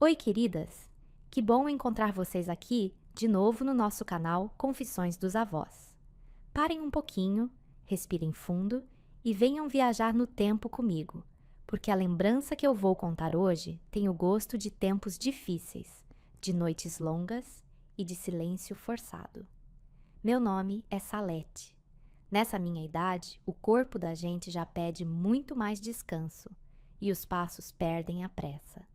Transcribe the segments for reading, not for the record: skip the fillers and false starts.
Oi, queridas! Que bom encontrar vocês aqui de novo no nosso canal Confissões dos Avós. Parem um pouquinho, respirem fundo e venham viajar no tempo comigo, porque a lembrança que eu vou contar hoje tem o gosto de tempos difíceis, de noites longas e de silêncio forçado. Meu nome é Salete. Nessa minha idade, o corpo da gente já pede muito mais descanso e os passos perdem a pressa.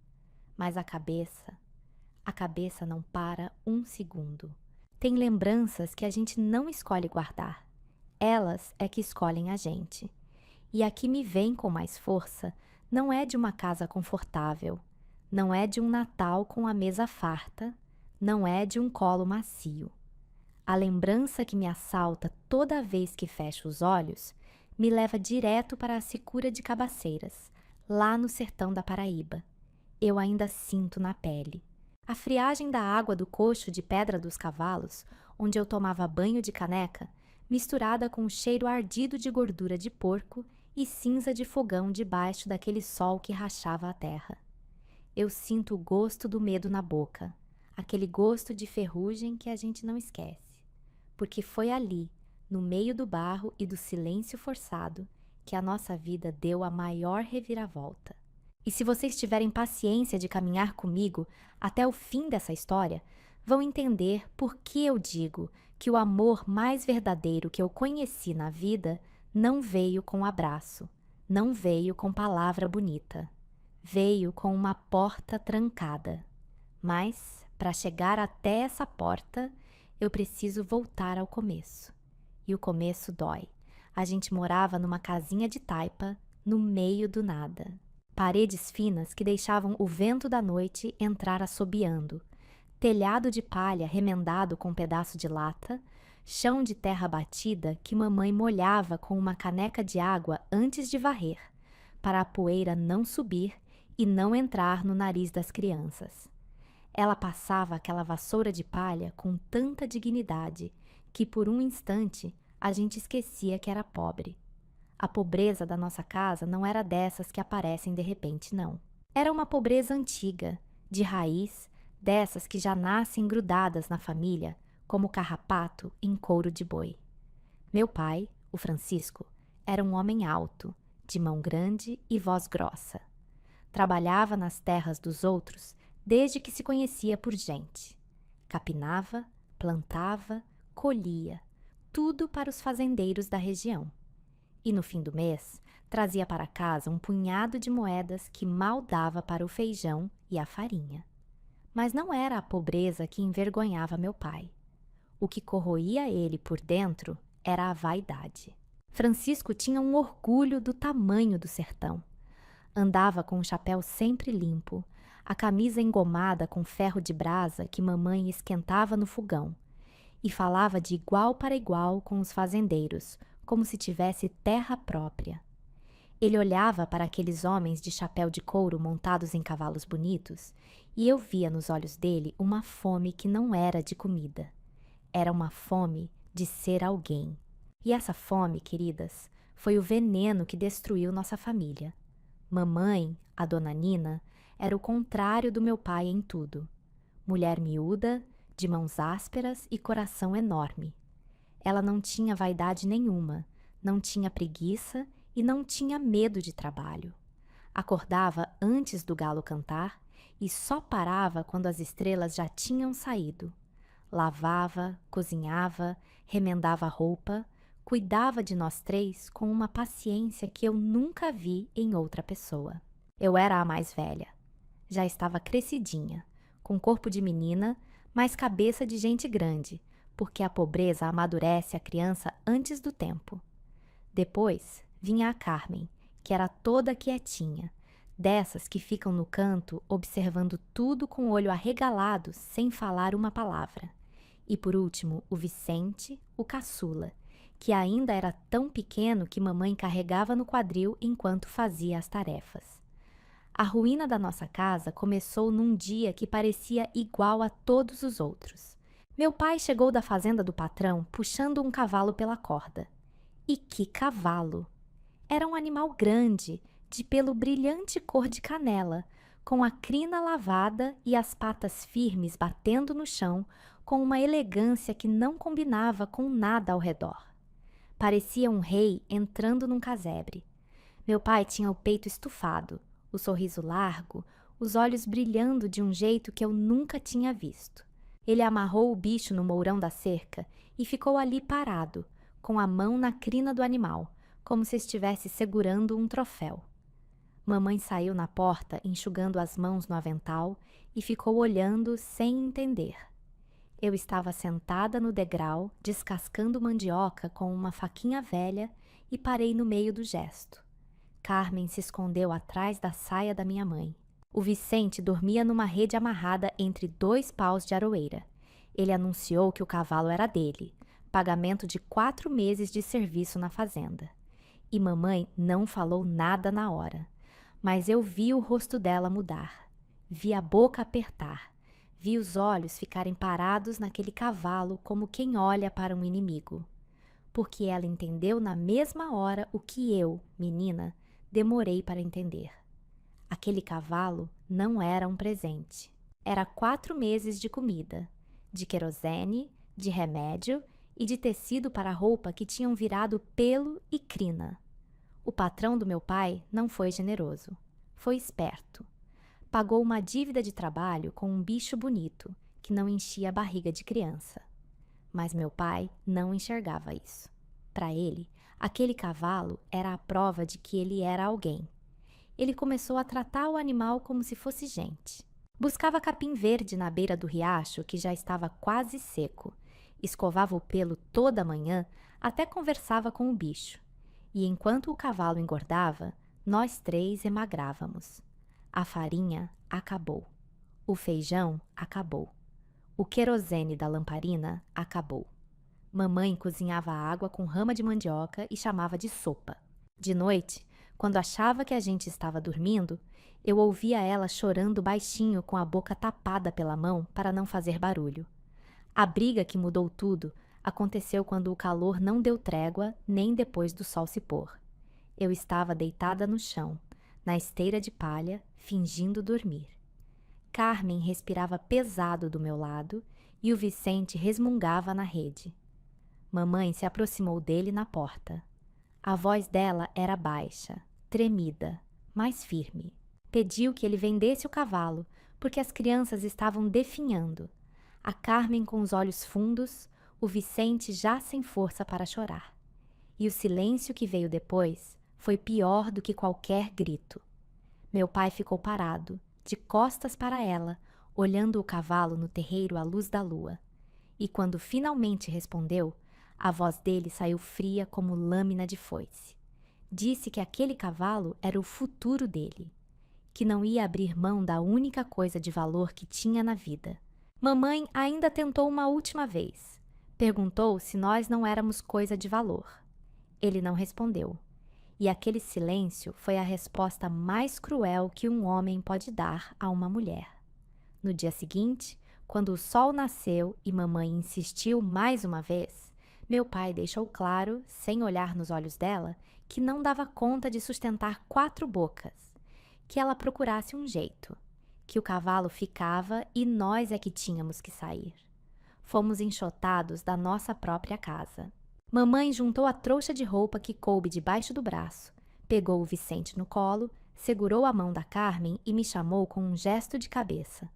Mas a cabeça não para um segundo. Tem lembranças que a gente não escolhe guardar. Elas é que escolhem a gente. E a que me vem com mais força não é de uma casa confortável, não é de um Natal com a mesa farta, não é de um colo macio. A lembrança que me assalta toda vez que fecho os olhos me leva direto para a Sicura de Cabaceiras, lá no sertão da Paraíba. Eu ainda sinto na pele. A friagem da água do coxo de pedra dos cavalos, onde eu tomava banho de caneca, misturada com o cheiro ardido de gordura de porco e cinza de fogão debaixo daquele sol que rachava a terra. Eu sinto o gosto do medo na boca, aquele gosto de ferrugem que a gente não esquece, porque foi ali, no meio do barro e do silêncio forçado, que a nossa vida deu a maior reviravolta. E se vocês tiverem paciência de caminhar comigo até o fim dessa história, vão entender por que eu digo que o amor mais verdadeiro que eu conheci na vida não veio com abraço, não veio com palavra bonita, veio com uma porta trancada. Mas, para chegar até essa porta, eu preciso voltar ao começo. E o começo dói. A gente morava numa casinha de taipa, no meio do nada. Paredes finas que deixavam o vento da noite entrar assobiando, telhado de palha remendado com um pedaço de lata, chão de terra batida que mamãe molhava com uma caneca de água antes de varrer, para a poeira não subir e não entrar no nariz das crianças. Ela passava aquela vassoura de palha com tanta dignidade que por um instante a gente esquecia que era pobre. A pobreza da nossa casa não era dessas que aparecem de repente, não. Era uma pobreza antiga, de raiz, dessas que já nascem grudadas na família, como carrapato em couro de boi. Meu pai, o Francisco, era um homem alto, de mão grande e voz grossa. Trabalhava nas terras dos outros desde que se conhecia por gente. Capinava, plantava, colhia, tudo para os fazendeiros da região. E no fim do mês, trazia para casa um punhado de moedas que mal dava para o feijão e a farinha. Mas não era a pobreza que envergonhava meu pai. O que corroía ele por dentro era a vaidade. Francisco tinha um orgulho do tamanho do sertão. Andava com o chapéu sempre limpo, a camisa engomada com ferro de brasa que mamãe esquentava no fogão, e falava de igual para igual com os fazendeiros, como se tivesse terra própria. Ele olhava para aqueles homens de chapéu de couro montados em cavalos bonitos, e eu via nos olhos dele uma fome que não era de comida. Era uma fome de ser alguém. E essa fome, queridas, foi o veneno que destruiu nossa família. Mamãe, a dona Nina, era o contrário do meu pai em tudo. Mulher miúda, de mãos ásperas e coração enorme. Ela não tinha vaidade nenhuma, não tinha preguiça e não tinha medo de trabalho. Acordava antes do galo cantar e só parava quando as estrelas já tinham saído. Lavava, cozinhava, remendava a roupa, cuidava de nós três com uma paciência que eu nunca vi em outra pessoa. Eu era a mais velha. Já estava crescidinha, com corpo de menina, mas cabeça de gente grande, porque a pobreza amadurece a criança antes do tempo. Depois vinha a Carmen, que era toda quietinha, dessas que ficam no canto observando tudo com o olho arregalado sem falar uma palavra. E por último, o Vicente, o caçula, que ainda era tão pequeno que mamãe carregava no quadril enquanto fazia as tarefas. A ruína da nossa casa começou num dia que parecia igual a todos os outros. Meu pai chegou da fazenda do patrão puxando um cavalo pela corda. E que cavalo! Era um animal grande, de pelo brilhante cor de canela, com a crina lavada e as patas firmes batendo no chão com uma elegância que não combinava com nada ao redor. Parecia um rei entrando num casebre. Meu pai tinha o peito estufado, o sorriso largo, os olhos brilhando de um jeito que eu nunca tinha visto. Ele amarrou o bicho no mourão da cerca e ficou ali parado, com a mão na crina do animal, como se estivesse segurando um troféu. Mamãe saiu na porta enxugando as mãos no avental e ficou olhando sem entender. Eu estava sentada no degrau, descascando mandioca com uma faquinha velha e parei no meio do gesto. Carmen se escondeu atrás da saia da minha mãe. O Vicente dormia numa rede amarrada entre 2 paus de aroeira. Ele anunciou que o cavalo era dele, pagamento de 4 meses de serviço na fazenda. E mamãe não falou nada na hora, mas eu vi o rosto dela mudar, vi a boca apertar, vi os olhos ficarem parados naquele cavalo como quem olha para um inimigo. Porque ela entendeu na mesma hora o que eu, menina, demorei para entender. Aquele cavalo não era um presente. Era 4 meses de comida, de querosene, de remédio e de tecido para roupa que tinham virado pelo e crina. O patrão do meu pai não foi generoso. Foi esperto. Pagou uma dívida de trabalho com um bicho bonito, que não enchia a barriga de criança. Mas meu pai não enxergava isso. Para ele, aquele cavalo era a prova de que ele era alguém. Ele começou a tratar o animal como se fosse gente. Buscava capim verde na beira do riacho, que já estava quase seco. Escovava o pelo toda manhã, até conversava com o bicho. E enquanto o cavalo engordava, nós 3 emagrávamos. A farinha acabou. O feijão acabou. O querosene da lamparina acabou. Mamãe cozinhava água com rama de mandioca e chamava de sopa. De noite, quando achava que a gente estava dormindo, eu ouvia ela chorando baixinho com a boca tapada pela mão para não fazer barulho. A briga que mudou tudo aconteceu quando o calor não deu trégua nem depois do sol se pôr. Eu estava deitada no chão, na esteira de palha, fingindo dormir. Carmen respirava pesado do meu lado e o Vicente resmungava na rede. Mamãe se aproximou dele na porta. A voz dela era baixa, tremida, mas firme. Pediu que ele vendesse o cavalo, porque as crianças estavam definhando. A Carmen com os olhos fundos, o Vicente já sem força para chorar. E o silêncio que veio depois foi pior do que qualquer grito. Meu pai ficou parado, de costas para ela, olhando o cavalo no terreiro à luz da lua. E quando finalmente respondeu, a voz dele saiu fria como lâmina de foice. Disse que aquele cavalo era o futuro dele, que não ia abrir mão da única coisa de valor que tinha na vida. Mamãe ainda tentou uma última vez. Perguntou se nós não éramos coisa de valor. Ele não respondeu. E aquele silêncio foi a resposta mais cruel que um homem pode dar a uma mulher. No dia seguinte, quando o sol nasceu e mamãe insistiu mais uma vez, meu pai deixou claro, sem olhar nos olhos dela, que não dava conta de sustentar 4 bocas, que ela procurasse um jeito, que o cavalo ficava e nós é que tínhamos que sair. Fomos enxotados da nossa própria casa. Mamãe juntou a trouxa de roupa que coube debaixo do braço, pegou o Vicente no colo, segurou a mão da Carmen e me chamou com um gesto de cabeça.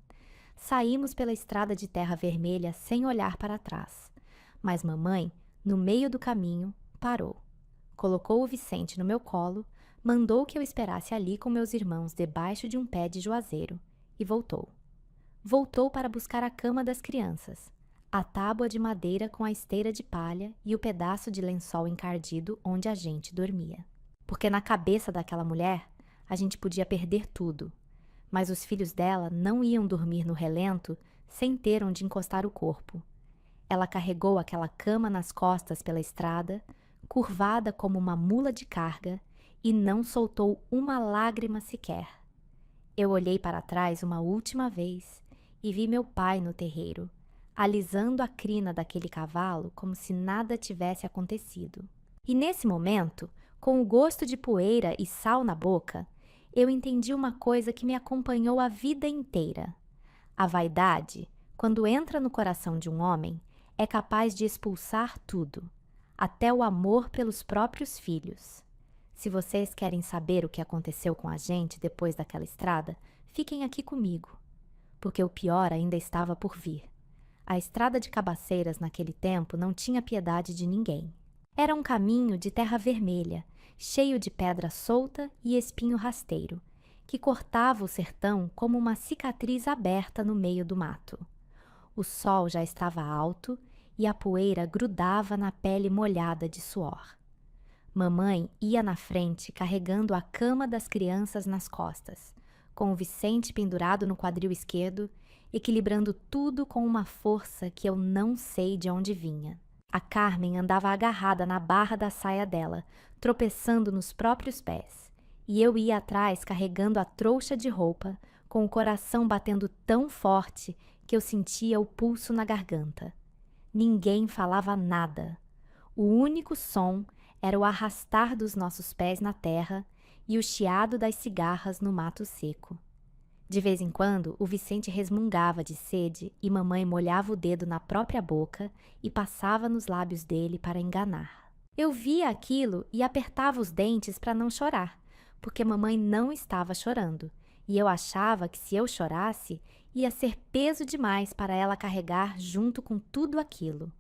Saímos pela estrada de terra vermelha sem olhar para trás, mas mamãe, no meio do caminho, parou. Colocou o Vicente no meu colo, mandou que eu esperasse ali com meus irmãos debaixo de um pé de juazeiro e voltou. Voltou para buscar a cama das crianças, a tábua de madeira com a esteira de palha e o pedaço de lençol encardido onde a gente dormia. Porque na cabeça daquela mulher, a gente podia perder tudo, mas os filhos dela não iam dormir no relento sem ter onde encostar o corpo. Ela carregou aquela cama nas costas pela estrada, curvada como uma mula de carga, e não soltou uma lágrima sequer. Eu olhei para trás uma última vez e vi meu pai no terreiro, alisando a crina daquele cavalo como se nada tivesse acontecido. E nesse momento, com o gosto de poeira e sal na boca, eu entendi uma coisa que me acompanhou a vida inteira. A vaidade, quando entra no coração de um homem, é capaz de expulsar tudo, até o amor pelos próprios filhos. Se vocês querem saber o que aconteceu com a gente depois daquela estrada, fiquem aqui comigo, porque o pior ainda estava por vir. A estrada de Cabaceiras naquele tempo não tinha piedade de ninguém. Era um caminho de terra vermelha, cheio de pedra solta e espinho rasteiro, que cortava o sertão como uma cicatriz aberta no meio do mato. O sol já estava alto e a poeira grudava na pele molhada de suor. Mamãe ia na frente carregando a cama das crianças nas costas, com o Vicente pendurado no quadril esquerdo, equilibrando tudo com uma força que eu não sei de onde vinha. A Carmen andava agarrada na barra da saia dela, tropeçando nos próprios pés, e eu ia atrás carregando a trouxa de roupa, com o coração batendo tão forte que eu sentia o pulso na garganta. Ninguém falava nada. O único som era o arrastar dos nossos pés na terra e o chiado das cigarras no mato seco. De vez em quando, o Vicente resmungava de sede e mamãe molhava o dedo na própria boca e passava nos lábios dele para enganar. Eu via aquilo e apertava os dentes para não chorar, porque mamãe não estava chorando, e eu achava que se eu chorasse, ia ser peso demais para ela carregar junto com tudo aquilo.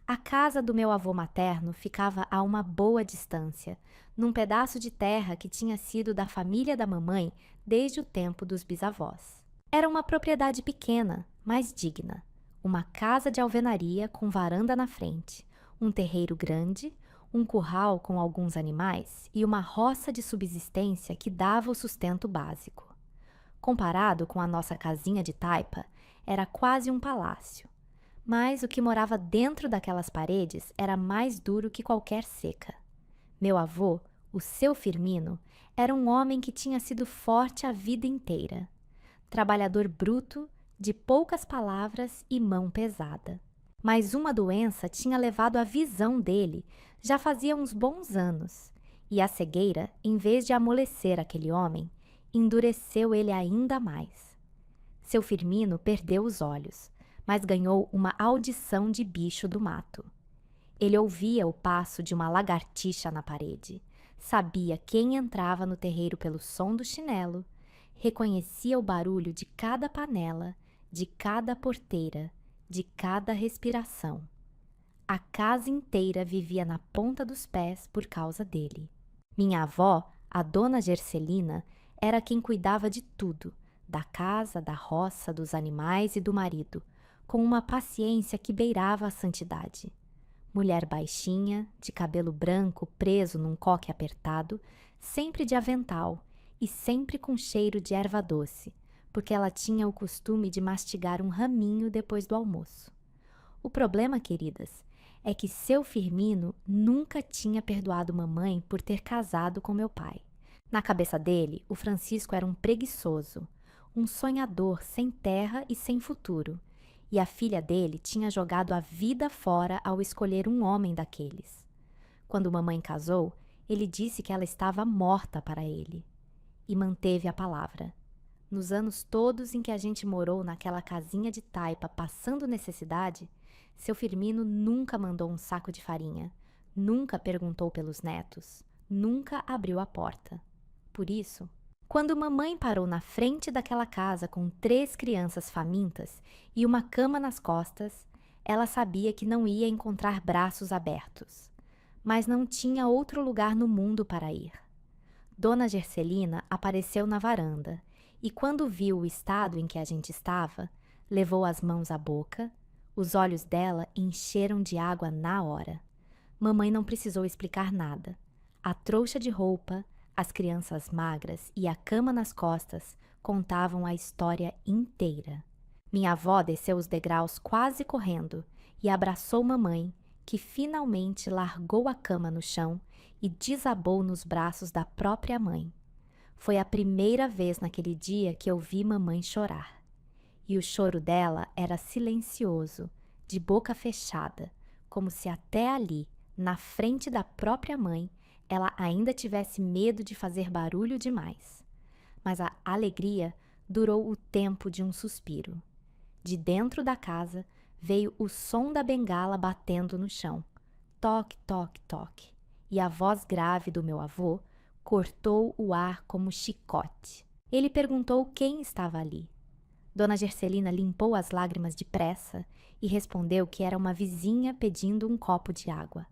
A casa do meu avô materno ficava a uma boa distância, num pedaço de terra que tinha sido da família da mamãe desde o tempo dos bisavós. Era uma propriedade pequena, mas digna. Uma casa de alvenaria com varanda na frente, um terreiro grande, um curral com alguns animais e uma roça de subsistência que dava o sustento básico. Comparado com a nossa casinha de taipa, era quase um palácio. Mas o que morava dentro daquelas paredes era mais duro que qualquer seca. Meu avô, o seu Firmino, era um homem que tinha sido forte a vida inteira. Trabalhador bruto, de poucas palavras e mão pesada. Mas uma doença tinha levado a visão dele já fazia uns bons anos, e a cegueira, em vez de amolecer aquele homem, endureceu ele ainda mais. Seu Firmino perdeu os olhos, mas ganhou uma audição de bicho do mato. Ele ouvia o passo de uma lagartixa na parede, sabia quem entrava no terreiro pelo som do chinelo, reconhecia o barulho de cada panela, de cada porteira, de cada respiração. A casa inteira vivia na ponta dos pés por causa dele. Minha avó, a dona Gercelina, era quem cuidava de tudo, da casa, da roça, dos animais e do marido, com uma paciência que beirava a santidade. Mulher baixinha, de cabelo branco preso num coque apertado, sempre de avental e sempre com cheiro de erva doce, porque ela tinha o costume de mastigar um raminho depois do almoço. O problema, queridas, é que seu Firmino nunca tinha perdoado mamãe por ter casado com meu pai. Na cabeça dele, o Francisco era um preguiçoso, um sonhador sem terra e sem futuro, e a filha dele tinha jogado a vida fora ao escolher um homem daqueles. Quando mamãe casou, ele disse que ela estava morta para ele. E manteve a palavra. Nos anos todos em que a gente morou naquela casinha de taipa passando necessidade, seu Firmino nunca mandou um saco de farinha, nunca perguntou pelos netos, nunca abriu a porta. Por isso, quando mamãe parou na frente daquela casa com 3 crianças famintas e uma cama nas costas, ela sabia que não ia encontrar braços abertos. Mas não tinha outro lugar no mundo para ir. Dona Gercelina apareceu na varanda e, quando viu o estado em que a gente estava, levou as mãos à boca, os olhos dela encheram de água na hora. Mamãe não precisou explicar nada. A trouxa de roupa, as crianças magras e a cama nas costas contavam a história inteira. Minha avó desceu os degraus quase correndo e abraçou mamãe, que finalmente largou a cama no chão e desabou nos braços da própria mãe. Foi a primeira vez naquele dia que eu vi mamãe chorar. E o choro dela era silencioso, de boca fechada, como se até ali, na frente da própria mãe, ela ainda tivesse medo de fazer barulho demais. mas a alegria durou o tempo de um suspiro. De dentro da casa veio o som da bengala batendo no chão. Toque, toque, toque. E a voz grave do meu avô cortou o ar como chicote. Ele perguntou quem estava ali. Dona Gercelina limpou as lágrimas depressa e respondeu que era uma vizinha pedindo um copo de água.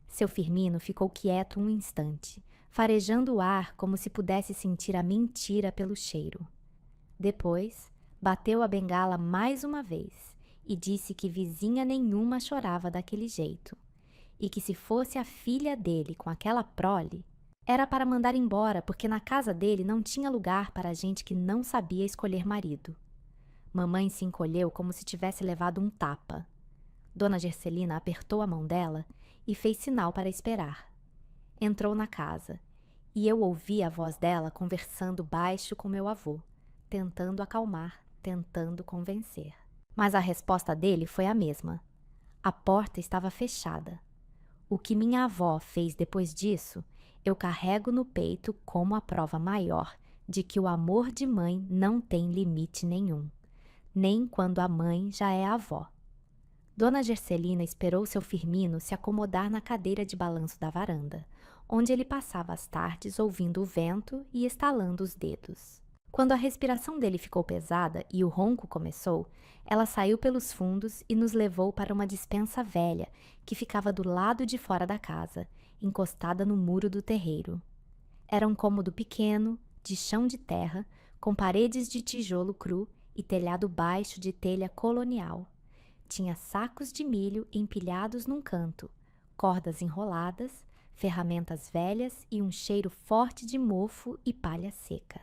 Seu Firmino ficou quieto um instante, farejando o ar como se pudesse sentir a mentira pelo cheiro. Depois, bateu a bengala mais uma vez e disse que vizinha nenhuma chorava daquele jeito, e que se fosse a filha dele com aquela prole, era para mandar embora porque na casa dele não tinha lugar para gente que não sabia escolher marido. Mamãe se encolheu como se tivesse levado um tapa. Dona Gercelina apertou a mão dela e fez sinal para esperar. Entrou na casa, e eu ouvi a voz dela conversando baixo com meu avô, tentando acalmar, tentando convencer. Mas a resposta dele foi a mesma. A porta estava fechada. O que minha avó fez depois disso, eu carrego no peito como a prova maior de que o amor de mãe não tem limite nenhum, nem quando a mãe já é avó. Dona Gercelina esperou seu Firmino se acomodar na cadeira de balanço da varanda, onde ele passava as tardes ouvindo o vento e estalando os dedos. Quando a respiração dele ficou pesada e o ronco começou, ela saiu pelos fundos e nos levou para uma despensa velha que ficava do lado de fora da casa, encostada no muro do terreiro. Era um cômodo pequeno, de chão de terra, com paredes de tijolo cru e telhado baixo de telha colonial. Tinha sacos de milho empilhados num canto, cordas enroladas, ferramentas velhas e um cheiro forte de mofo e palha seca.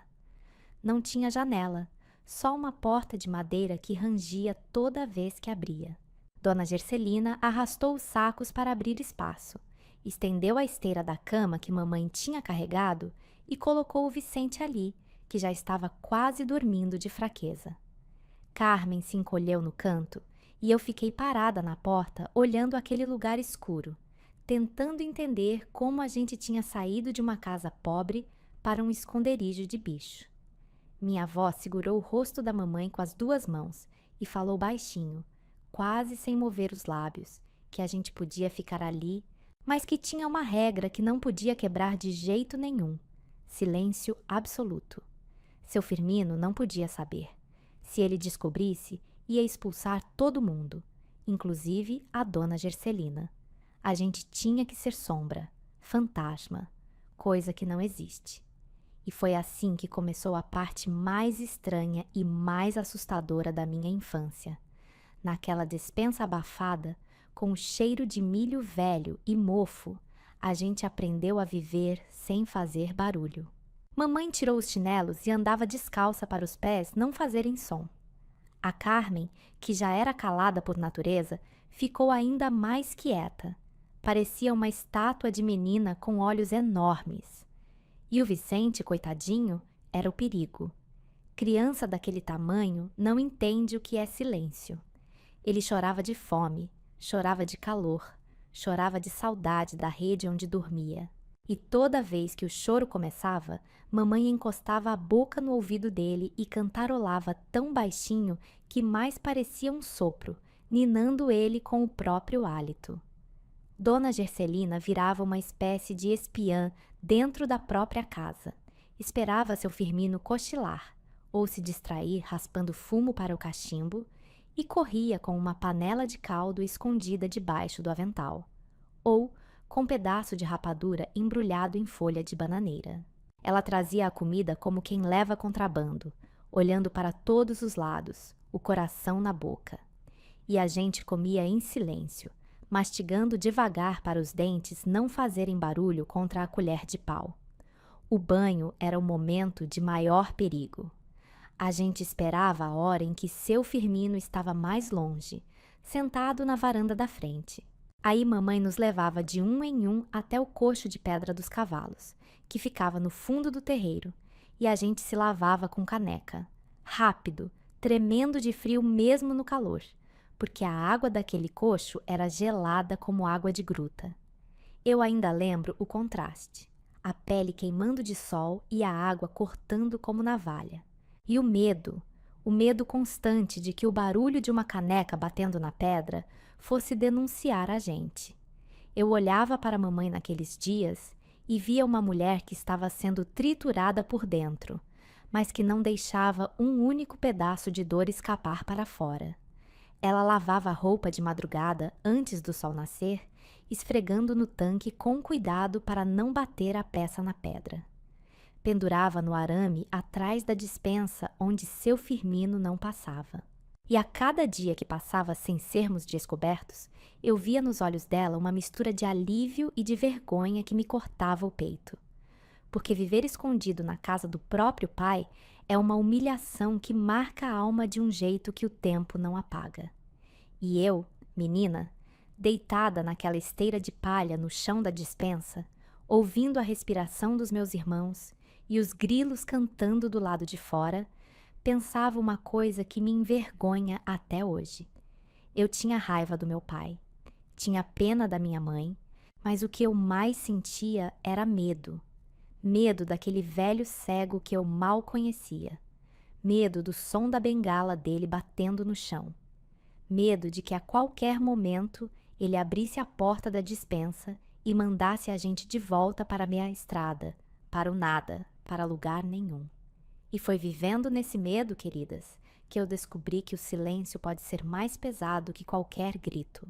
Não tinha janela, só uma porta de madeira que rangia toda vez que abria. Dona Gercelina arrastou os sacos para abrir espaço, estendeu a esteira da cama que mamãe tinha carregado e colocou o Vicente ali, que já estava quase dormindo de fraqueza. Carmen se encolheu no canto e eu fiquei parada na porta olhando aquele lugar escuro, tentando entender como a gente tinha saído de uma casa pobre para um esconderijo de bicho. Minha avó segurou o rosto da mamãe com as duas mãos e falou baixinho, quase sem mover os lábios, que a gente podia ficar ali, mas que tinha uma regra que não podia quebrar de jeito nenhum: silêncio absoluto. Seu Firmino não podia saber. Se ele descobrisse, ia expulsar todo mundo, inclusive a Dona Gercelina. A gente tinha que ser sombra, fantasma, coisa que não existe. E foi assim que começou a parte mais estranha e mais assustadora da minha infância. Naquela despensa abafada, com o cheiro de milho velho e mofo, a gente aprendeu a viver sem fazer barulho. Mamãe tirou os chinelos e andava descalça para os pés não fazerem som. A Carmen, que já era calada por natureza, ficou ainda mais quieta. Parecia uma estátua de menina com olhos enormes. E o Vicente, coitadinho, era o perigo. Criança daquele tamanho não entende o que é silêncio. Ele chorava de fome, chorava de calor, chorava de saudade da rede onde dormia. E toda vez que o choro começava, mamãe encostava a boca no ouvido dele e cantarolava tão baixinho que mais parecia um sopro, ninando ele com o próprio hálito. Dona Gercelina virava uma espécie de espiã dentro da própria casa. Esperava seu Firmino cochilar, ou se distrair raspando fumo para o cachimbo, e corria com uma panela de caldo escondida debaixo do avental, ou com um pedaço de rapadura embrulhado em folha de bananeira. Ela trazia a comida como quem leva contrabando, olhando para todos os lados, o coração na boca. E a gente comia em silêncio, mastigando devagar para os dentes não fazerem barulho contra a colher de pau. O banho era o momento de maior perigo. A gente esperava a hora em que seu Firmino estava mais longe, sentado na varanda da frente. Aí mamãe nos levava de um em um até o coxo de pedra dos cavalos, que ficava no fundo do terreiro, e a gente se lavava com caneca, rápido, tremendo de frio mesmo no calor, porque a água daquele coxo era gelada como água de gruta. Eu ainda lembro o contraste. a pele queimando de sol e a água cortando como navalha. E o medo constante de que o barulho de uma caneca batendo na pedra fosse denunciar a gente. Eu olhava para a mamãe naqueles dias e via uma mulher que estava sendo triturada por dentro, mas que não deixava um único pedaço de dor escapar para fora. Ela lavava a roupa de madrugada antes do sol nascer, esfregando no tanque com cuidado para não bater a peça na pedra. Pendurava no arame atrás da despensa onde seu Firmino não passava. E a cada dia que passava sem sermos descobertos, eu via nos olhos dela uma mistura de alívio e de vergonha que me cortava o peito. Porque viver escondido na casa do próprio pai é uma humilhação que marca a alma de um jeito que o tempo não apaga. E eu, menina, deitada naquela esteira de palha no chão da despensa, ouvindo a respiração dos meus irmãos e os grilos cantando do lado de fora, pensava uma coisa que me envergonha até hoje. Eu tinha raiva do meu pai, tinha pena da minha mãe, mas o que eu mais sentia era medo. Medo daquele velho cego que eu mal conhecia. Medo do som da bengala dele batendo no chão. Medo de que a qualquer momento ele abrisse a porta da despensa e mandasse a gente de volta para a minha estrada, para o nada, para lugar nenhum. E foi vivendo nesse medo, queridas, que eu descobri que o silêncio pode ser mais pesado que qualquer grito.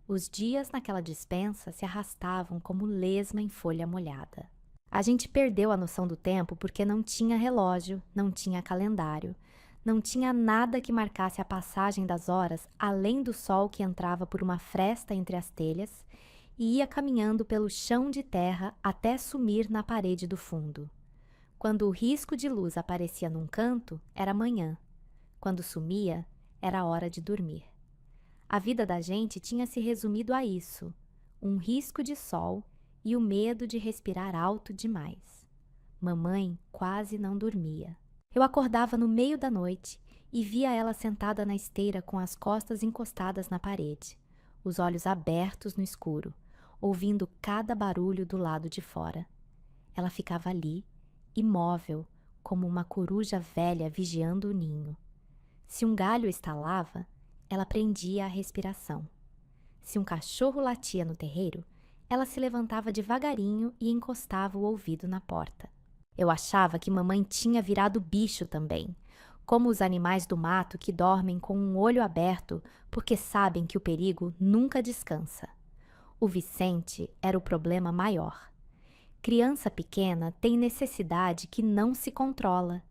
Os dias naquela despensa se arrastavam como lesma em folha molhada. A gente perdeu a noção do tempo porque não tinha relógio, não tinha calendário, não tinha nada que marcasse a passagem das horas além do sol que entrava por uma fresta entre as telhas e ia caminhando pelo chão de terra até sumir na parede do fundo. Quando o risco de luz aparecia num canto, era manhã. Quando sumia, era hora de dormir. A vida da gente tinha se resumido a isso: um risco de sol e o medo de respirar alto demais. Mamãe quase não dormia. Eu acordava no meio da noite e via ela sentada na esteira com as costas encostadas na parede, os olhos abertos no escuro, ouvindo cada barulho do lado de fora. Ela ficava ali, imóvel, como uma coruja velha vigiando o ninho. Se um galho estalava, ela prendia a respiração. Se um cachorro latia no terreiro, ela se levantava devagarinho e encostava o ouvido na porta. Eu achava que mamãe tinha virado bicho também, como os animais do mato que dormem com um olho aberto porque sabem que o perigo nunca descansa. O Vicente era o problema maior. Criança pequena tem necessidade que não se controla.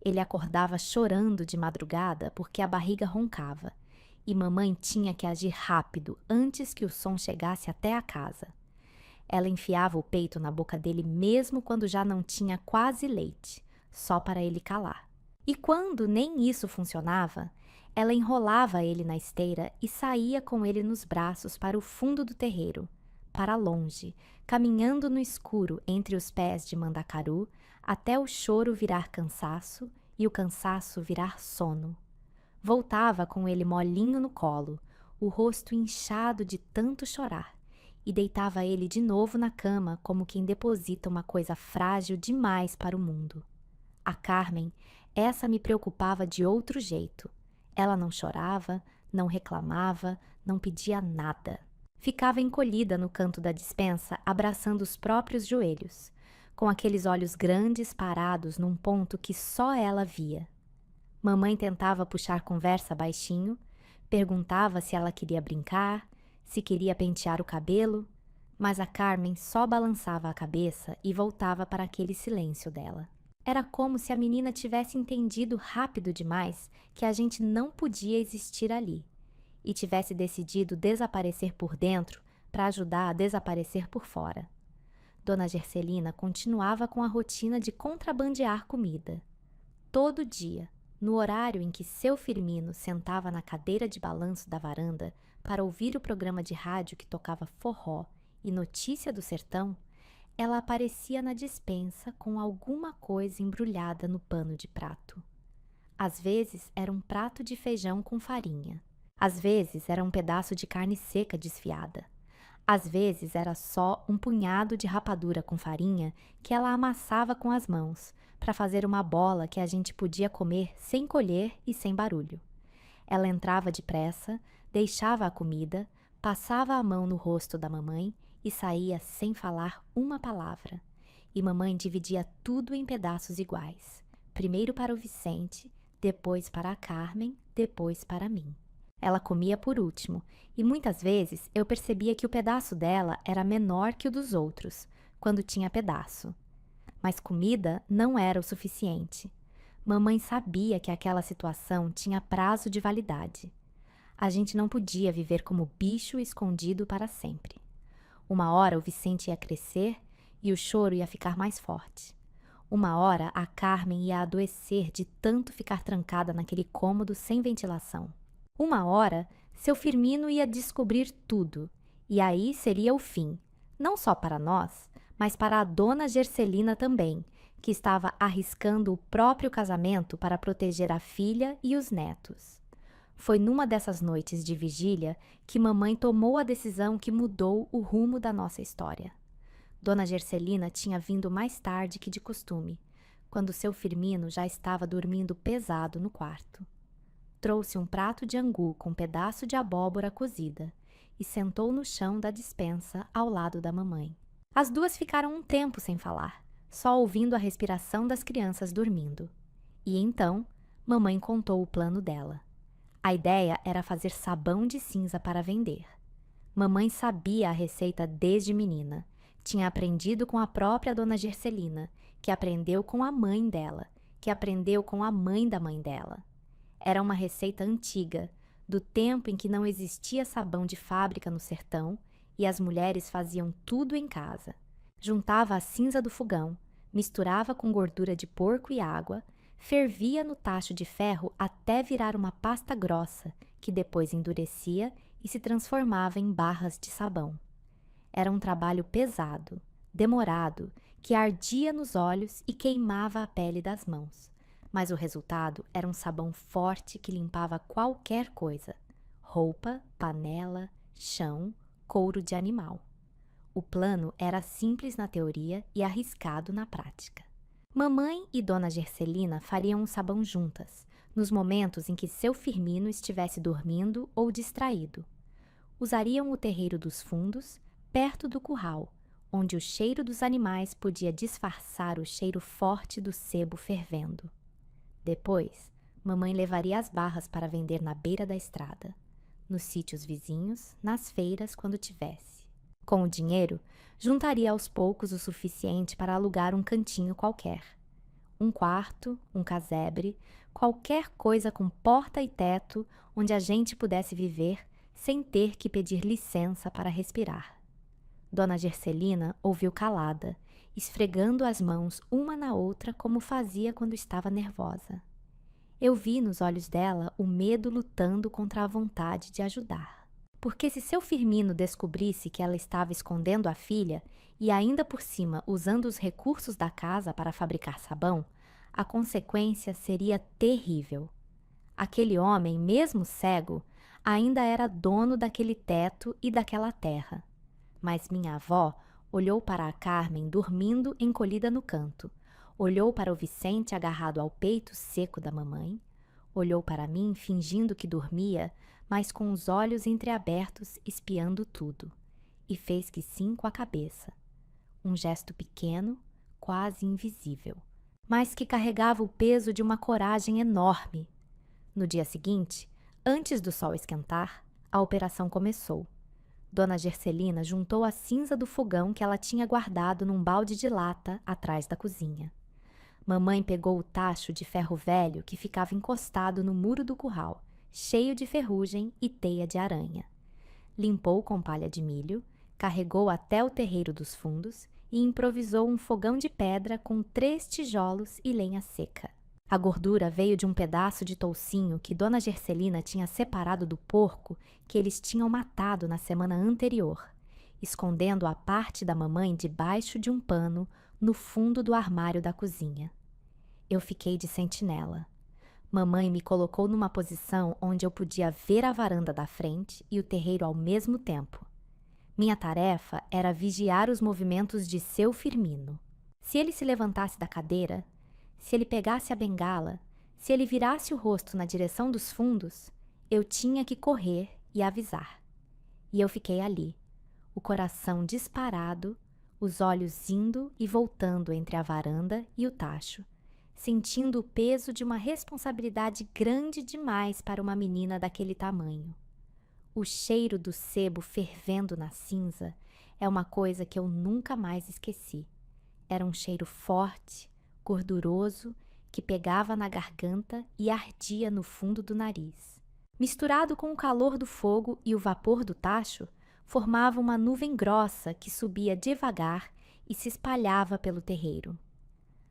Ele acordava chorando de madrugada porque a barriga roncava, e mamãe tinha que agir rápido antes que o som chegasse até a casa. Ela enfiava o peito na boca dele mesmo quando já não tinha quase leite, só para ele calar. E quando nem isso funcionava, ela enrolava ele na esteira e saía com ele nos braços para o fundo do terreiro, para longe, caminhando no escuro entre os pés de mandacaru, até o choro virar cansaço e o cansaço virar sono. Voltava com ele molinho no colo, o rosto inchado de tanto chorar, e deitava ele de novo na cama como quem deposita uma coisa frágil demais para o mundo. A Carmen, essa me preocupava de outro jeito. Ela não chorava, não reclamava, não pedia nada. Ficava encolhida no canto da despensa, abraçando os próprios joelhos, com aqueles olhos grandes parados num ponto que só ela via. Mamãe tentava puxar conversa baixinho, perguntava se ela queria brincar, se queria pentear o cabelo, mas a Carmen só balançava a cabeça e voltava para aquele silêncio dela. Era como se a menina tivesse entendido rápido demais que a gente não podia existir ali e tivesse decidido desaparecer por dentro para ajudar a desaparecer por fora. Dona Gercelina continuava com a rotina de contrabandear comida. Todo dia, no horário em que seu Firmino sentava na cadeira de balanço da varanda para ouvir o programa de rádio que tocava forró e notícia do sertão, ela aparecia na despensa com alguma coisa embrulhada no pano de prato. Às vezes era um prato de feijão com farinha. Às vezes era um pedaço de carne seca desfiada. Às vezes era só um punhado de rapadura com farinha que ela amassava com as mãos, para fazer uma bola que a gente podia comer sem colher e sem barulho. Ela entrava depressa, deixava a comida, passava a mão no rosto da mamãe e saía sem falar uma palavra. E mamãe dividia tudo em pedaços iguais. Primeiro para o Vicente, depois para a Carmen, depois para mim. Ela comia por último, e muitas vezes eu percebia que o pedaço dela era menor que o dos outros, quando tinha pedaço. Mas comida não era o suficiente. Mamãe sabia que aquela situação tinha prazo de validade. A gente não podia viver como bicho escondido para sempre. Uma hora o Vicente ia crescer e o choro ia ficar mais forte. Uma hora a Carmen ia adoecer de tanto ficar trancada naquele cômodo sem ventilação. Uma hora seu Firmino ia descobrir tudo, e aí seria o fim, não só para nós, mas para a dona Gercelina também, que estava arriscando o próprio casamento para proteger a filha e os netos. Foi numa dessas noites de vigília que mamãe tomou a decisão que mudou o rumo da nossa história. Dona Gercelina tinha vindo mais tarde que de costume, quando seu Firmino já estava dormindo pesado no quarto. Trouxe um prato de angu com um pedaço de abóbora cozida e sentou no chão da despensa ao lado da mamãe. As duas ficaram um tempo sem falar, só ouvindo a respiração das crianças dormindo. E então, mamãe contou o plano dela. A ideia era fazer sabão de cinza para vender. Mamãe sabia a receita desde menina. Tinha aprendido com a própria dona Gercelina, que aprendeu com a mãe dela, que aprendeu com a mãe da mãe dela. Era uma receita antiga, do tempo em que não existia sabão de fábrica no sertão e as mulheres faziam tudo em casa. Juntava a cinza do fogão, misturava com gordura de porco e água, fervia no tacho de ferro até virar uma pasta grossa, que depois endurecia e se transformava em barras de sabão. Era um trabalho pesado, demorado, que ardia nos olhos e queimava a pele das mãos. Mas o resultado era um sabão forte que limpava qualquer coisa: roupa, panela, chão, couro de animal. O plano era simples na teoria e arriscado na prática. Mamãe e dona Gercelina fariam um sabão juntas, nos momentos em que seu Firmino estivesse dormindo ou distraído. Usariam o terreiro dos fundos, perto do curral, onde o cheiro dos animais podia disfarçar o cheiro forte do sebo fervendo. Depois, mamãe levaria as barras para vender na beira da estrada, nos sítios vizinhos, nas feiras quando tivesse. Com o dinheiro, juntaria aos poucos o suficiente para alugar um cantinho qualquer. Um quarto, um casebre, qualquer coisa com porta e teto onde a gente pudesse viver sem ter que pedir licença para respirar. Dona Gercelina ouviu calada, esfregando as mãos uma na outra como fazia quando estava nervosa. Eu vi nos olhos dela o medo lutando contra a vontade de ajudar. Porque se seu Firmino descobrisse que ela estava escondendo a filha e ainda por cima usando os recursos da casa para fabricar sabão, a consequência seria terrível. Aquele homem, mesmo cego, ainda era dono daquele teto e daquela terra. Mas minha avó olhou para a Carmen dormindo encolhida no canto, olhou para o Vicente agarrado ao peito seco da mamãe, olhou para mim fingindo que dormia, mas com os olhos entreabertos espiando tudo, e fez que sim com a cabeça. Um gesto pequeno, quase invisível, mas que carregava o peso de uma coragem enorme. No dia seguinte, antes do sol esquentar, a operação começou. Dona Gercelina juntou a cinza do fogão que ela tinha guardado num balde de lata atrás da cozinha. Mamãe pegou o tacho de ferro velho que ficava encostado no muro do curral, cheio de ferrugem e teia de aranha. Limpou com palha de milho, carregou até o terreiro dos fundos e improvisou um fogão de pedra com 3 tijolos e lenha seca. A gordura veio de um pedaço de toucinho que Dona Gercelina tinha separado do porco que eles tinham matado na semana anterior, escondendo a parte da mamãe debaixo de um pano no fundo do armário da cozinha. Eu fiquei de sentinela. Mamãe me colocou numa posição onde eu podia ver a varanda da frente e o terreiro ao mesmo tempo. Minha tarefa era vigiar os movimentos de seu Firmino. Se ele se levantasse da cadeira, se ele pegasse a bengala, se ele virasse o rosto na direção dos fundos, eu tinha que correr e avisar. E eu fiquei ali, o coração disparado, os olhos indo e voltando entre a varanda e o tacho, sentindo o peso de uma responsabilidade grande demais para uma menina daquele tamanho. O cheiro do sebo fervendo na cinza é uma coisa que eu nunca mais esqueci. Era um cheiro forte, gorduroso, que pegava na garganta e ardia no fundo do nariz. Misturado com o calor do fogo e o vapor do tacho, formava uma nuvem grossa que subia devagar e se espalhava pelo terreiro.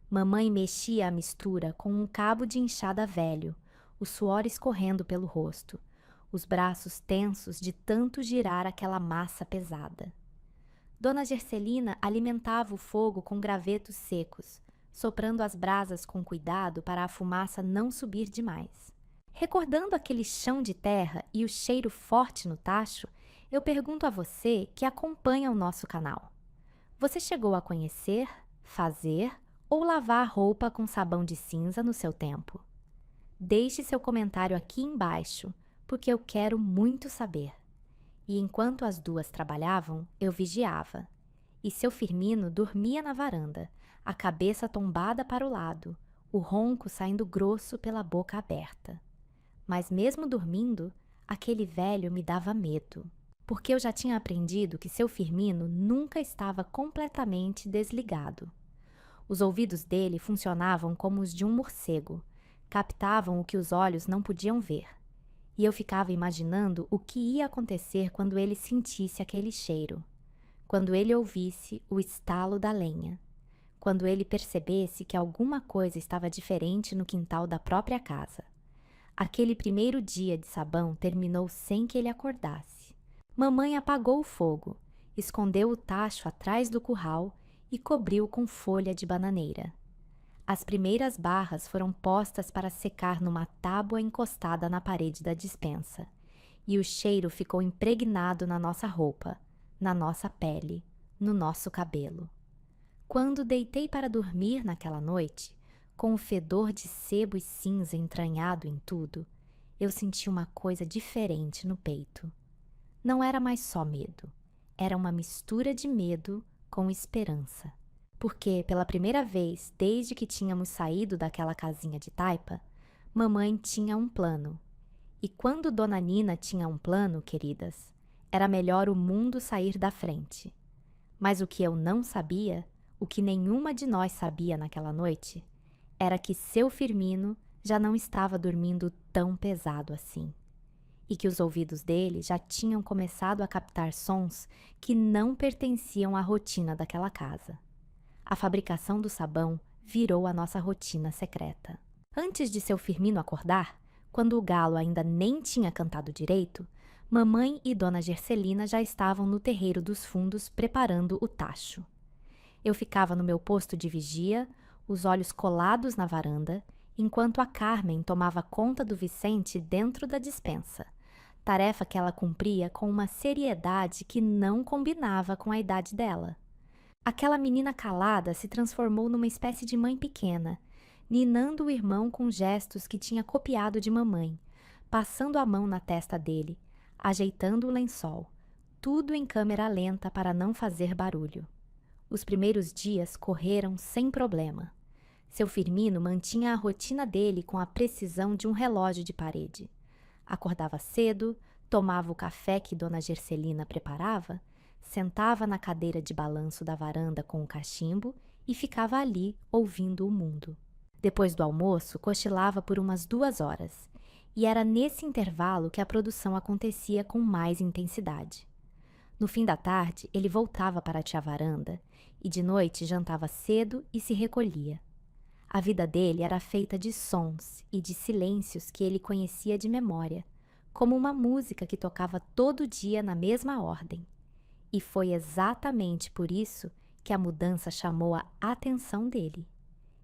Mamãe mexia a mistura com um cabo de enxada velho, o suor escorrendo pelo rosto, os braços tensos de tanto girar aquela massa pesada. Dona Gercelina alimentava o fogo com gravetos secos, soprando as brasas com cuidado para a fumaça não subir demais. Recordando aquele chão de terra e o cheiro forte no tacho, eu pergunto a você que acompanha o nosso canal. Você chegou a conhecer, fazer ou lavar roupa com sabão de cinza no seu tempo? Deixe seu comentário aqui embaixo, porque eu quero muito saber. E enquanto as duas trabalhavam, eu vigiava. E seu Firmino dormia na varanda, a cabeça tombada para o lado, o ronco saindo grosso pela boca aberta. Mas mesmo dormindo, aquele velho me dava medo, porque eu já tinha aprendido que seu Firmino nunca estava completamente desligado. Os ouvidos dele funcionavam como os de um morcego, captavam o que os olhos não podiam ver. E eu ficava imaginando o que ia acontecer quando ele sentisse aquele cheiro, quando ele ouvisse o estalo da lenha, quando ele percebesse que alguma coisa estava diferente no quintal da própria casa. Aquele primeiro dia de sabão terminou sem que ele acordasse. Mamãe apagou o fogo, escondeu o tacho atrás do curral e cobriu com folha de bananeira. As primeiras barras foram postas para secar numa tábua encostada na parede da despensa, e o cheiro ficou impregnado na nossa roupa, na nossa pele, no nosso cabelo. Quando deitei para dormir naquela noite, com o fedor de sebo e cinza entranhado em tudo, eu senti uma coisa diferente no peito. Não era mais só medo, era uma mistura de medo com esperança. Porque, pela primeira vez desde que tínhamos saído daquela casinha de taipa, mamãe tinha um plano. E quando Dona Nina tinha um plano, queridas, era melhor o mundo sair da frente. Mas o que eu não sabia, o que nenhuma de nós sabia naquela noite, era que seu Firmino já não estava dormindo tão pesado assim. E que os ouvidos dele já tinham começado a captar sons que não pertenciam à rotina daquela casa. A fabricação do sabão virou a nossa rotina secreta. Antes de seu Firmino acordar, quando o galo ainda nem tinha cantado direito, mamãe e Dona Gercelina já estavam no terreiro dos fundos preparando o tacho. Eu ficava no meu posto de vigia, os olhos colados na varanda, enquanto a Carmen tomava conta do Vicente dentro da despensa, tarefa que ela cumpria com uma seriedade que não combinava com a idade dela. Aquela menina calada se transformou numa espécie de mãe pequena, ninando o irmão com gestos que tinha copiado de mamãe, passando a mão na testa dele, ajeitando o lençol, tudo em câmera lenta para não fazer barulho. Os primeiros dias correram sem problema. Seu Firmino mantinha a rotina dele com a precisão de um relógio de parede. Acordava cedo, tomava o café que Dona Gercelina preparava, sentava na cadeira de balanço da varanda com o cachimbo e ficava ali ouvindo o mundo. Depois do almoço, cochilava por umas 2 horas, e era nesse intervalo que a produção acontecia com mais intensidade. No fim da tarde, ele voltava para a tia varanda e de noite jantava cedo e se recolhia. A vida dele era feita de sons e de silêncios que ele conhecia de memória, como uma música que tocava todo dia na mesma ordem. E foi exatamente por isso que a mudança chamou a atenção dele.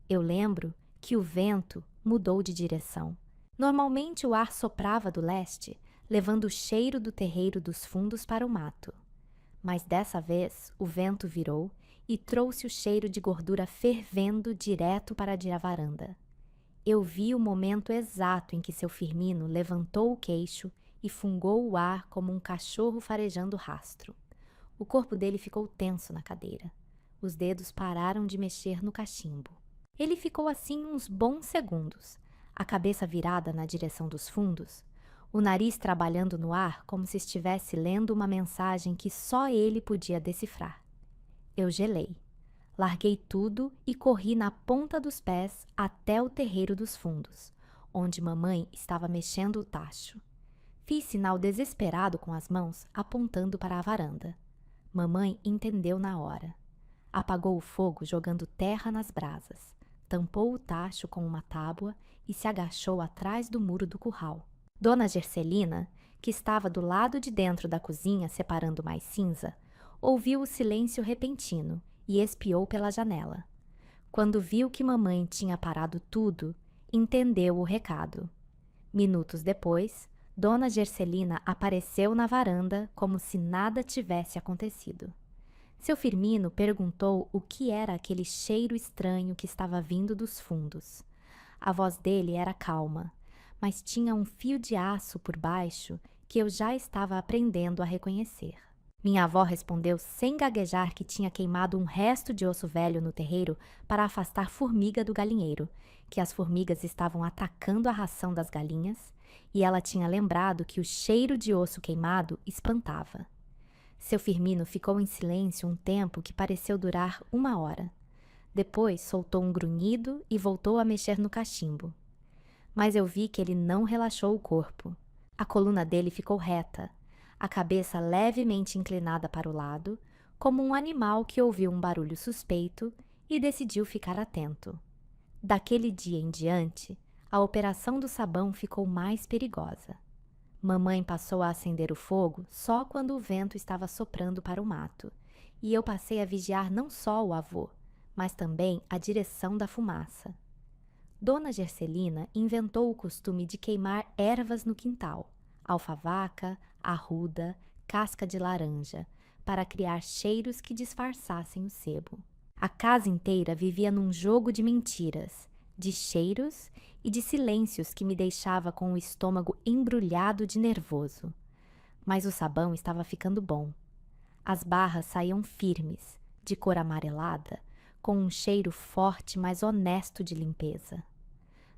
Eu lembro que o vento mudou de direção. Normalmente o ar soprava do leste, levando o cheiro do terreiro dos fundos para o mato. Mas dessa vez o vento virou e trouxe o cheiro de gordura fervendo direto para a varanda. Eu vi o momento exato em que seu Firmino levantou o queixo e fungou o ar como um cachorro farejando rastro. O corpo dele ficou tenso na cadeira. Os dedos pararam de mexer no cachimbo. Ele ficou assim uns bons segundos, a cabeça virada na direção dos fundos, o nariz trabalhando no ar como se estivesse lendo uma mensagem que só ele podia decifrar. Eu gelei. Larguei tudo e corri na ponta dos pés até o terreiro dos fundos, onde mamãe estava mexendo o tacho. Fiz sinal desesperado com as mãos, apontando para a varanda. Mamãe entendeu na hora. Apagou o fogo jogando terra nas brasas, tampou o tacho com uma tábua e se agachou atrás do muro do curral. Dona Gercelina, que estava do lado de dentro da cozinha separando mais cinza, ouviu o silêncio repentino e espiou pela janela. Quando viu que mamãe tinha parado tudo, entendeu o recado. Minutos depois, Dona Gercelina apareceu na varanda como se nada tivesse acontecido. Seu Firmino perguntou o que era aquele cheiro estranho que estava vindo dos fundos. A voz dele era calma, mas tinha um fio de aço por baixo que eu já estava aprendendo a reconhecer. Minha avó respondeu sem gaguejar que tinha queimado um resto de osso velho no terreiro para afastar formiga do galinheiro, que as formigas estavam atacando a ração das galinhas, e ela tinha lembrado que o cheiro de osso queimado espantava. Seu Firmino ficou em silêncio um tempo que pareceu durar 1 hora. Depois soltou um grunhido e voltou a mexer no cachimbo. Mas eu vi que ele não relaxou o corpo. A coluna dele ficou reta, a cabeça levemente inclinada para o lado, como um animal que ouviu um barulho suspeito e decidiu ficar atento. Daquele dia em diante, a operação do sabão ficou mais perigosa. Mamãe passou a acender o fogo só quando o vento estava soprando para o mato, e eu passei a vigiar não só o avô, mas também a direção da fumaça. Dona Gercelina inventou o costume de queimar ervas no quintal, alfavaca, arruda, casca de laranja, para criar cheiros que disfarçassem o sebo. A casa inteira vivia num jogo de mentiras, de cheiros e de silêncios que me deixava com o estômago embrulhado de nervoso. Mas o sabão estava ficando bom. As barras saíam firmes, de cor amarelada, com um cheiro forte mas honesto de limpeza.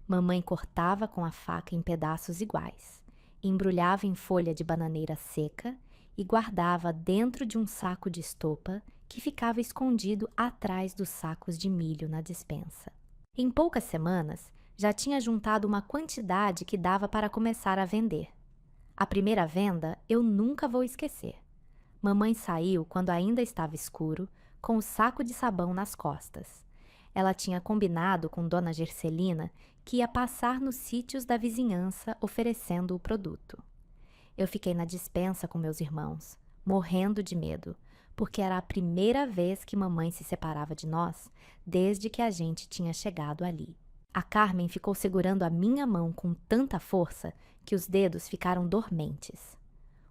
Mamãe cortava com a faca em pedaços iguais, embrulhava em folha de bananeira seca e guardava dentro de um saco de estopa que ficava escondido atrás dos sacos de milho na despensa. Em poucas semanas, já tinha juntado uma quantidade que dava para começar a vender. A primeira venda eu nunca vou esquecer. Mamãe saiu quando ainda estava escuro, com o saco de sabão nas costas. Ela tinha combinado com Dona Gercelina que ia passar nos sítios da vizinhança oferecendo o produto. Eu fiquei na despensa com meus irmãos, morrendo de medo, porque era a primeira vez que mamãe se separava de nós desde que a gente tinha chegado ali. A Carmen ficou segurando a minha mão com tanta força que os dedos ficaram dormentes.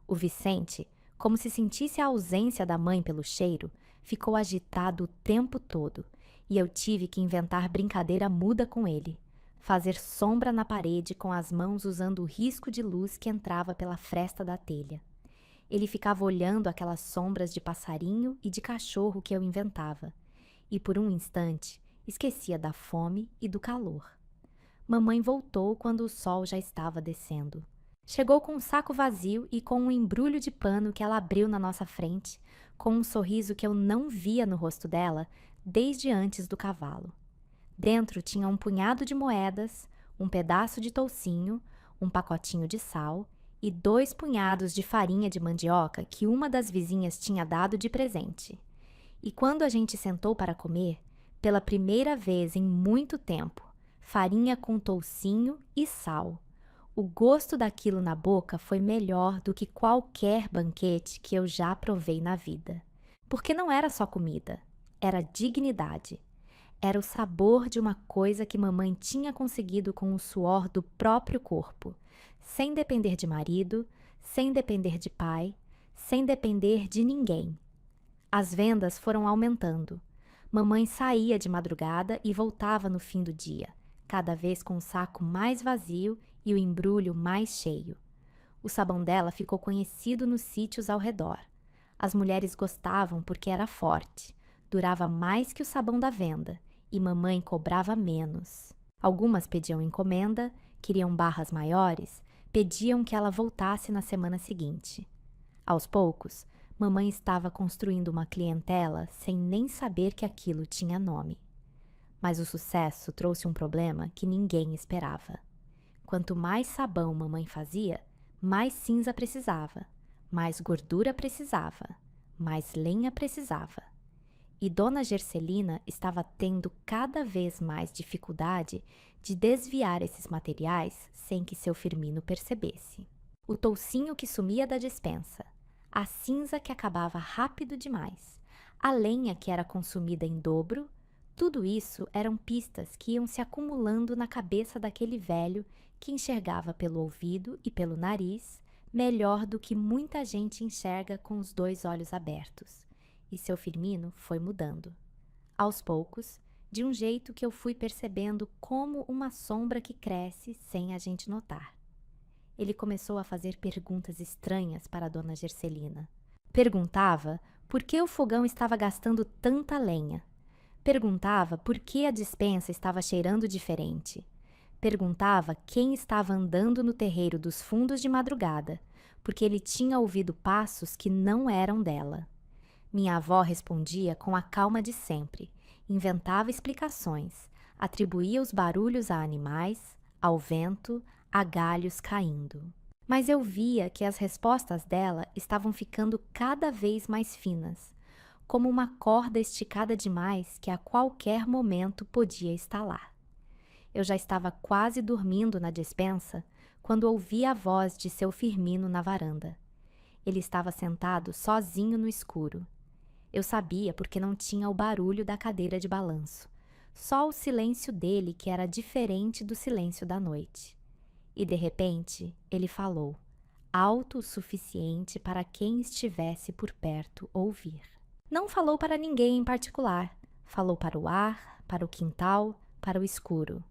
O Vicente, como se sentisse a ausência da mãe pelo cheiro, ficou agitado o tempo todo, e eu tive que inventar brincadeira muda com ele, fazer sombra na parede com as mãos usando o risco de luz que entrava pela fresta da telha. Ele ficava olhando aquelas sombras de passarinho e de cachorro que eu inventava, e por um instante esquecia da fome e do calor. Mamãe voltou quando o sol já estava descendo. Chegou com um saco vazio e com um embrulho de pano que ela abriu na nossa frente, com um sorriso que eu não via no rosto dela desde antes do cavalo. Dentro tinha um punhado de moedas, um pedaço de toucinho, um pacotinho de sal e 2 punhados de farinha de mandioca que uma das vizinhas tinha dado de presente. E quando a gente sentou para comer, pela primeira vez em muito tempo, farinha com toucinho e sal. O gosto daquilo na boca foi melhor do que qualquer banquete que eu já provei na vida. Porque não era só comida, era dignidade. Era o sabor de uma coisa que mamãe tinha conseguido com o suor do próprio corpo, sem depender de marido, sem depender de pai, sem depender de ninguém, As vendas foram aumentando. Mamãe saía de madrugada e voltava no fim do dia, cada vez com o saco mais vazio e o embrulho mais cheio. O sabão dela ficou conhecido nos sítios ao redor. As mulheres gostavam porque era forte, durava mais que o sabão da venda e mamãe cobrava menos. Algumas pediam encomenda, queriam barras maiores, pediam que ela voltasse na semana seguinte. Aos poucos, mamãe estava construindo uma clientela sem nem saber que aquilo tinha nome. Mas o sucesso trouxe um problema que ninguém esperava. Quanto mais sabão mamãe fazia, mais cinza precisava, mais gordura precisava, mais lenha precisava. E Dona Gercelina estava tendo cada vez mais dificuldade de desviar esses materiais sem que seu Firmino percebesse. O toucinho que sumia da despensa, a cinza que acabava rápido demais, a lenha que era consumida em dobro, tudo isso eram pistas que iam se acumulando na cabeça daquele velho que enxergava pelo ouvido e pelo nariz melhor do que muita gente enxerga com os 2 olhos abertos. E seu Firmino foi mudando. Aos poucos, de um jeito que eu fui percebendo como uma sombra que cresce sem a gente notar. Ele começou a fazer perguntas estranhas para a Dona Gercelina. Perguntava por que o fogão estava gastando tanta lenha. Perguntava por que a despensa estava cheirando diferente. Perguntava quem estava andando no terreiro dos fundos de madrugada, porque ele tinha ouvido passos que não eram dela. Minha avó respondia com a calma de sempre, inventava explicações, atribuía os barulhos a animais, ao vento, a galhos caindo. Mas eu via que as respostas dela estavam ficando cada vez mais finas, como uma corda esticada demais que a qualquer momento podia estalar. Eu já estava quase dormindo na despensa quando ouvi a voz de seu Firmino na varanda. Ele estava sentado sozinho no escuro. Eu sabia porque não tinha o barulho da cadeira de balanço, só o silêncio dele que era diferente do silêncio da noite. E de repente ele falou, alto o suficiente para quem estivesse por perto ouvir. Não falou para ninguém em particular, falou para o ar, para o quintal, para o escuro.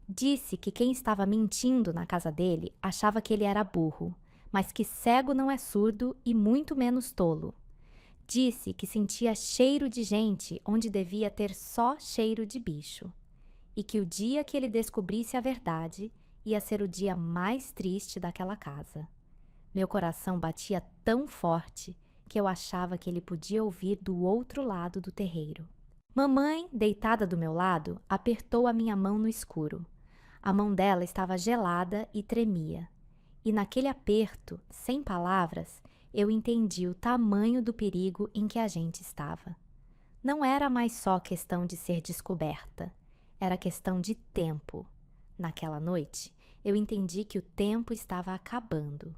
Disse que quem estava mentindo na casa dele achava que ele era burro, mas que cego não é surdo e muito menos tolo. Disse que sentia cheiro de gente onde devia ter só cheiro de bicho, e que o dia que ele descobrisse a verdade ia ser o dia mais triste daquela casa. Meu coração batia tão forte que eu achava que ele podia ouvir do outro lado do terreiro. Mamãe, deitada do meu lado, apertou a minha mão no escuro. A mão dela estava gelada e tremia, e naquele aperto, sem palavras, eu entendi o tamanho do perigo em que a gente estava. Não era mais só questão de ser descoberta, era questão de tempo. Naquela noite, eu entendi que o tempo estava acabando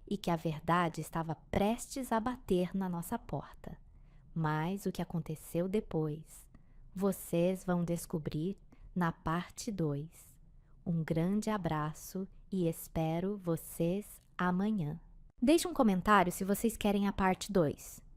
e que a verdade estava prestes a bater na nossa porta. Mas o que aconteceu depois, vocês vão descobrir na parte 2. Um grande abraço e espero vocês amanhã. Deixe um comentário se vocês querem a parte 2.